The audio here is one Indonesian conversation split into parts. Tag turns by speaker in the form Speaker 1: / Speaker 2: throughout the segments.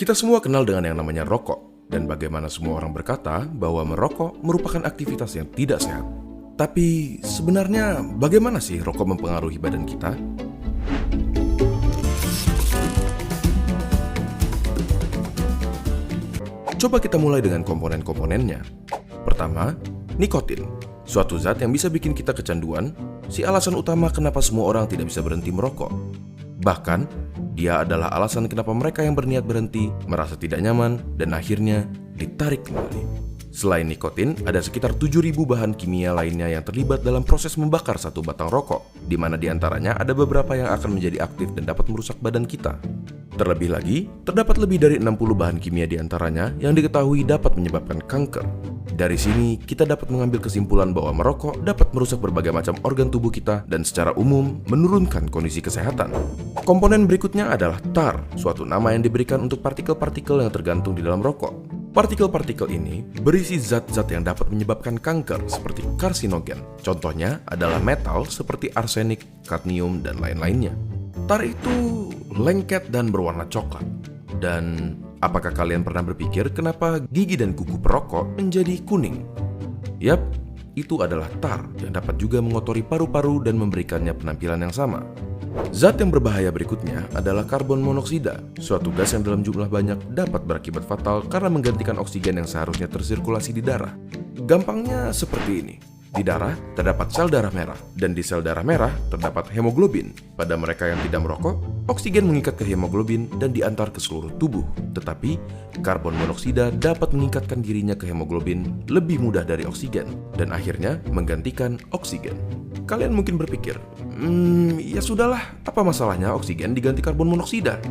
Speaker 1: Kita semua kenal dengan yang namanya rokok, dan bagaimana semua orang berkata bahwa merokok merupakan aktivitas yang tidak sehat. Tapi sebenarnya bagaimana sih rokok mempengaruhi badan kita? Coba kita mulai dengan komponen-komponennya. Pertama, nikotin, suatu zat yang bisa bikin kita kecanduan, si alasan utama kenapa semua orang tidak bisa berhenti merokok. Bahkan, dia adalah alasan kenapa mereka yang berniat berhenti merasa tidak nyaman dan akhirnya ditarik kembali. Selain nikotin, ada sekitar 7.000 bahan kimia lainnya yang terlibat dalam proses membakar satu batang rokok, di mana diantaranya ada beberapa yang akan menjadi aktif dan dapat merusak badan kita. Terlebih lagi, terdapat lebih dari 60 bahan kimia diantaranya yang diketahui dapat menyebabkan kanker. Dari sini, kita dapat mengambil kesimpulan bahwa merokok dapat merusak berbagai macam organ tubuh kita dan secara umum menurunkan kondisi kesehatan. Komponen berikutnya adalah tar, suatu nama yang diberikan untuk partikel-partikel yang tergantung di dalam rokok. Partikel-partikel ini berisi zat-zat yang dapat menyebabkan kanker seperti karsinogen. Contohnya adalah metal seperti arsenik, kadmium, dan lain-lainnya. Tar itu lengket dan berwarna coklat. Dan apakah kalian pernah berpikir kenapa gigi dan kuku perokok menjadi kuning? Yap, itu adalah tar yang dapat juga mengotori paru-paru dan memberikannya penampilan yang sama. Zat yang berbahaya berikutnya adalah karbon monoksida, suatu gas yang dalam jumlah banyak dapat berakibat fatal karena menggantikan oksigen yang seharusnya tersirkulasi di darah. Gampangnya seperti ini. Di darah terdapat sel darah merah, dan di sel darah merah terdapat hemoglobin. Pada mereka yang tidak merokok, oksigen mengikat ke hemoglobin dan diantar ke seluruh tubuh. Tetapi, karbon monoksida dapat mengikatkan dirinya ke hemoglobin lebih mudah dari oksigen, dan akhirnya menggantikan oksigen. Kalian mungkin berpikir, ya sudahlah, apa masalahnya oksigen diganti karbon monoksida?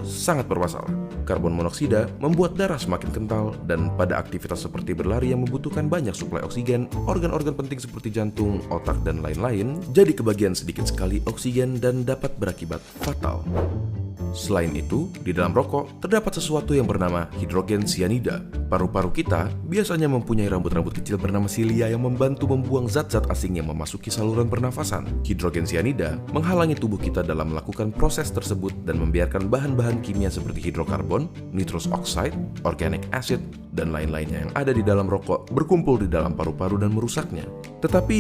Speaker 1: Sangat bermasalah. Karbon monoksida membuat darah semakin kental, dan pada aktivitas seperti berlari yang membutuhkan banyak suplai oksigen, organ-organ penting seperti jantung, otak, dan lain-lain jadi kebagian sedikit sekali oksigen dan dapat berakibat fatal. Selain itu, di dalam rokok terdapat sesuatu yang bernama hidrogen cyanida. Paru-paru kita biasanya mempunyai rambut-rambut kecil bernama silia yang membantu membuang zat-zat asing yang memasuki saluran pernafasan. Hidrogen cyanida menghalangi tubuh kita dalam melakukan proses tersebut dan membiarkan bahan-bahan kimia seperti hidrokarbon, nitrous oxide, organic acid, dan lain-lainnya yang ada di dalam rokok berkumpul di dalam paru-paru dan merusaknya. Tetapi,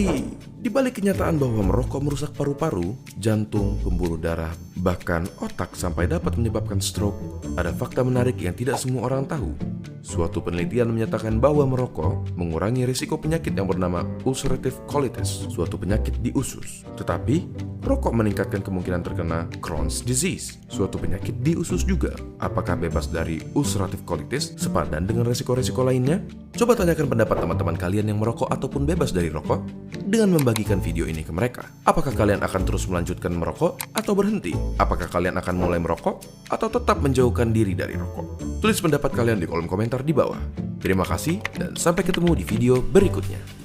Speaker 1: di balik kenyataan bahwa merokok merusak paru-paru, jantung, pembuluh darah, bahkan otak sampai dapat menyebabkan stroke, ada fakta menarik yang tidak semua orang tahu. Suatu penelitian menyatakan bahwa merokok mengurangi risiko penyakit yang bernama ulcerative colitis, suatu penyakit di usus. Tetapi, rokok meningkatkan kemungkinan terkena Crohn's disease, suatu penyakit di usus juga. Apakah bebas dari ulcerative colitis sepadan dengan risiko-risiko lainnya? Coba tanyakan pendapat teman-teman kalian yang merokok ataupun bebas dari rokok dengan membagikan video ini ke mereka. Apakah kalian akan terus melanjutkan merokok atau berhenti? Apakah kalian akan mulai merokok atau tetap menjauhkan diri dari rokok? Tulis pendapat kalian di kolom komentar di bawah. Terima kasih dan sampai ketemu di video berikutnya.